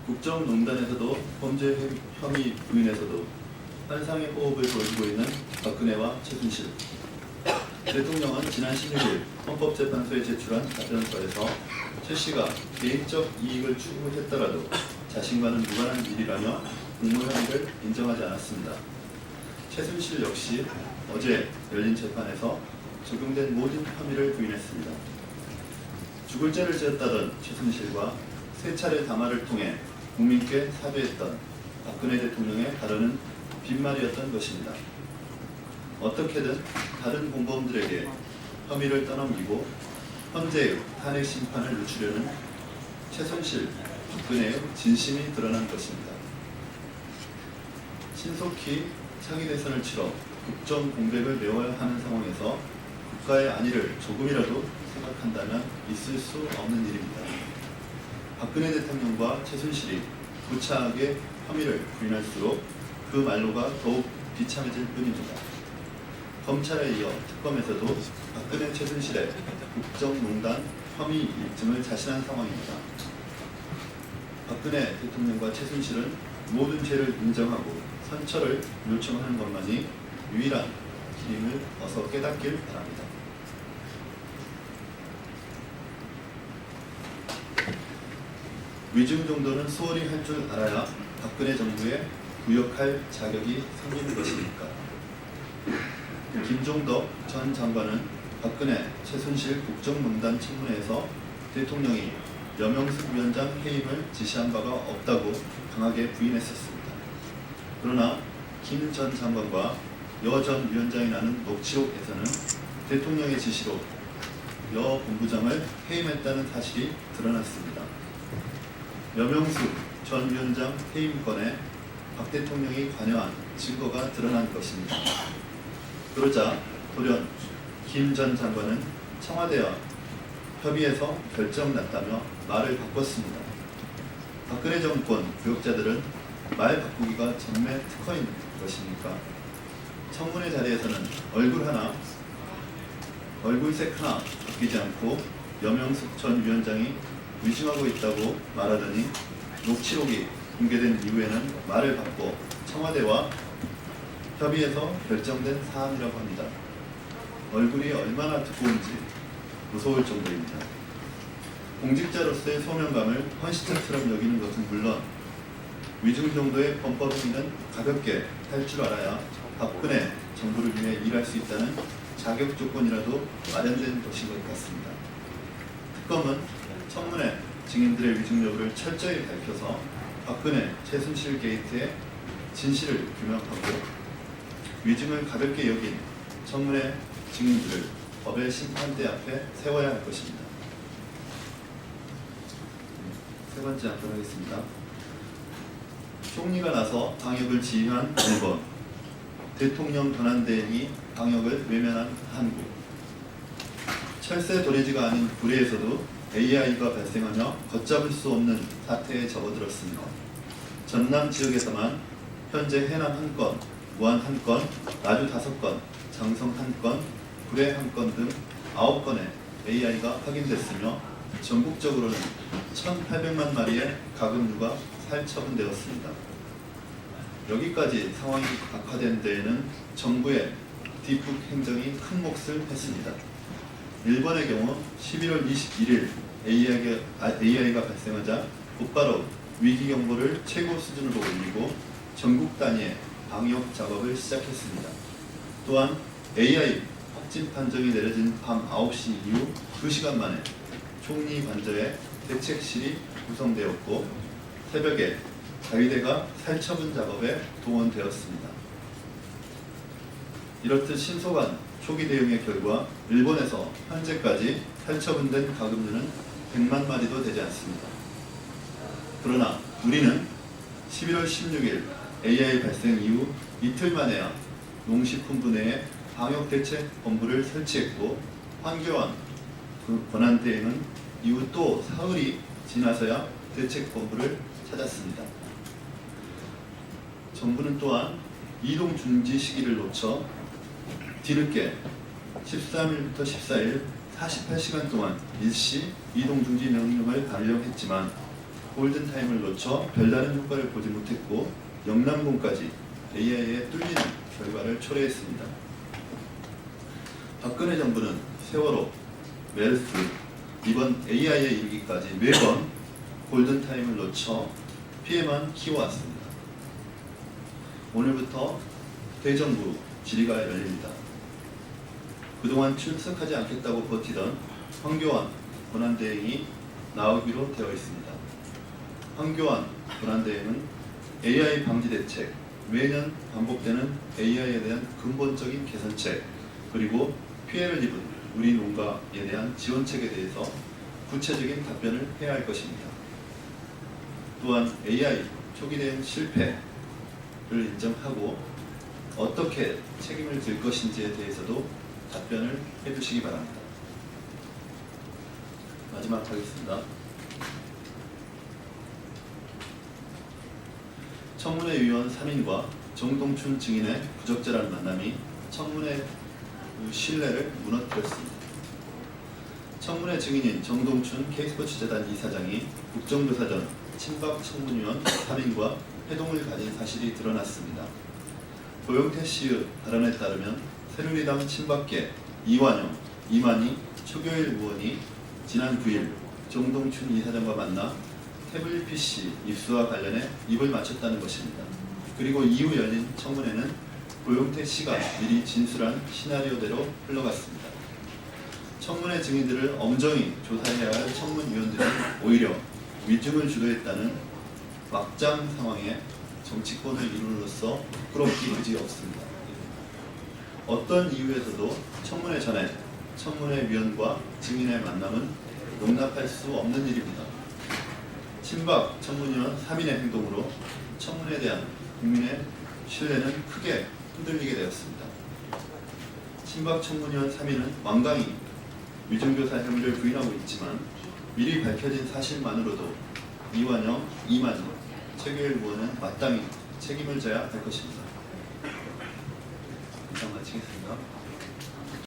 국정농단에서도 범죄 혐의 부인에서도 환상의 호흡을 보여주고 있는 박근혜와 최순실. 대통령은 지난 16일 헌법재판소에 제출한 답변서에서 최 씨가 개인적 이익을 추구했더라도 자신과는 무관한 일이라며 공모 혐의를 인정하지 않았습니다. 최순실 역시 어제 열린 재판에서 적용된 모든 혐의를 부인했습니다. 죽을 죄를 지었다던 최순실과 세 차례 담화를 통해 국민께 사죄했던 박근혜 대통령의 발언은 빈말이었던 것입니다. 어떻게든 다른 공범들에게 혐의를 떠넘기고 헌재의 탄핵 심판을 늦추려는 최순실, 박근혜의 진심이 드러난 것입니다. 신속히 차기 대선을 치러 국정 공백을 메워야 하는 상황에서 국가의 안위를 조금이라도 생각한다면 있을 수 없는 일입니다. 박근혜 대통령과 최순실이 구차하게 혐의를 부인할수록 그 말로가 더욱 비참해질 뿐입니다. 검찰에 이어 특검에서도 박근혜 최순실의 국정농단 혐의 입증을 자신한 상황입니다. 박근혜 대통령과 최순실은 모든 죄를 인정하고 선처를 요청하는 것만이 유일한 길임을 어서 깨닫길 바랍니다. 위증 정도는 수월히 할 줄 알아야 박근혜 정부에 구역할 자격이 생기는 것이니까. 김종덕 전 장관은 박근혜, 최순실 국정농단 청문회에서 대통령이 여명숙 위원장 해임을 지시한 바가 없다고 강하게 부인했었습니다. 그러나 김 전 장관과 여 전 위원장이 나눈 녹취록에서는 대통령의 지시로 여 본부장을 해임했다는 사실이 드러났습니다. 여명숙 전 위원장 해임건에 박 대통령이 관여한 증거가 드러난 것입니다. 그러자 돌연 김 전 장관은 청와대와 협의해서 결정났다며 말을 바꿨습니다. 박근혜 정권 구역자들은 말 바꾸기가 정말 특허인 것입니까? 청문회 자리에서는 얼굴색 하나 바뀌지 않고 여명숙 전 위원장이 위증하고 있다고 말하더니 녹취록이 공개된 이후에는 말을 바꿔 청와대와 협의해서 결정된 사안이라고 합니다. 얼굴이 얼마나 두꺼운지 무서울 정도입니다. 공직자로서의 소명감을 헌신처럼 여기는 것은 물론 위증 정도의 범법 행위는 가볍게 할 줄 알아야 박근혜 정부를 위해 일할 수 있다는 자격 조건이라도 마련된 것인 것 같습니다. 특검은 청문회 증인들의 위증 여부를 철저히 밝혀서 박근혜, 최순실 게이트의 진실을 규명하고 위증을 가볍게 여긴 청문회 증인들을 법의 심판대 앞에 세워야 할 것입니다. 세 번째 답변하겠습니다. 총리가 나서 방역을 지휘한 일본, 대통령 권한대행이 방역을 외면한 한국, 철새 도래지가 아닌 불의에서도 AI가 발생하며 걷잡을 수 없는 사태에 접어들었습니다. 전남 지역에서만 현재 해남 1건, 무안 1건, 나주 5건, 장성 1건, 불해 1건 등 9건의 AI가 확인됐으며 전국적으로는 1,800만 마리의 가금류가 살처분되었습니다. 여기까지 상황이 악화된 데에는 정부의 뒷북 행정이 큰 몫을 했습니다. 일본의 경우 11월 21일 AI가 발생하자 곧바로 위기경보를 최고 수준으로 올리고 전국 단위의 방역 작업을 시작했습니다. 또한 AI 확진 판정이 내려진 밤 9시 이후 2시간 만에 총리 관저에 대책실이 구성되었고 새벽에 자위대가 살처분 작업에 동원되었습니다. 이렇듯 신속한 초기 대응의 결과 일본에서 현재까지 살처분된 가금류는 100만 마리도 되지 않습니다. 그러나 우리는 11월 16일 AI 발생 이후 이틀 만에야 농식품부 내에 방역대책본부를 설치했고 황교안 권한대행은 이후 또 사흘이 지나서야 대책본부를 찾았습니다. 정부는 또한 이동 중지 시기를 놓쳐 뒤늦게 13일부터 14일 48시간 동안 일시 이동 중지 명령을 발령했지만 골든타임을 놓쳐 별다른 효과를 보지 못했고 영남공까지 AI에 뚫리는 결과를 초래했습니다. 박근혜 정부는 세월호, 메르스, 이번 AI에 이르기까지 매번 골든타임을 놓쳐 피해만 키워왔습니다. 오늘부터 대정부 질의가 열립니다. 그동안 출석하지 않겠다고 버티던 황교안 권한대행이 나오기로 되어 있습니다. 황교안 권한대행은 AI 방지 대책, 매년 반복되는 AI에 대한 근본적인 개선책, 그리고 피해를 입은 우리 농가에 대한 지원책에 대해서 구체적인 답변을 해야 할 것입니다. 또한 AI 초기 대응 실패를 인정하고 어떻게 책임을 질 것인지에 대해서도 답변을 해주시기 바랍니다. 마지막 하겠습니다. 청문회 위원 3인과 정동춘 증인의 부적절한 만남이 청문회 신뢰를 무너뜨렸습니다. 청문회 증인인 정동춘 K스포츠재단 이사장이 국정조사 전 친박 청문위원 3인과 회동을 가진 사실이 드러났습니다. 고영태 씨의 발언에 따르면 새누리당 친박계 이완영, 이만희, 초교일 의원이 지난 9일 정동춘 이사장과 만나 태블릿 PC 입수와 관련해 입을 맞췄다는 것입니다. 그리고 이후 열린 청문회는 고영태 씨가 미리 진술한 시나리오대로 흘러갔습니다. 청문회 증인들을 엄정히 조사해야 할 청문위원들이 오히려 위증을 주도했다는 막장 상황에 정치권을 이루로써 부끄럽기 그지 없습니다. 어떤 이유에서도 청문회 전에 청문회 위원과 증인의 만남은 용납할 수 없는 일입니다. 친박 청문위원 3인의 행동으로 청문회에 대한 국민의 신뢰는 크게 흔들리게 되었습니다. 친박 청문위원 3인은 완강히 위증교사 혐의를 부인하고 있지만 미리 밝혀진 사실만으로도 이완영, 이만희, 최규일 의원은 마땅히 책임을 져야 할 것입니다. 이상 마치겠습니다.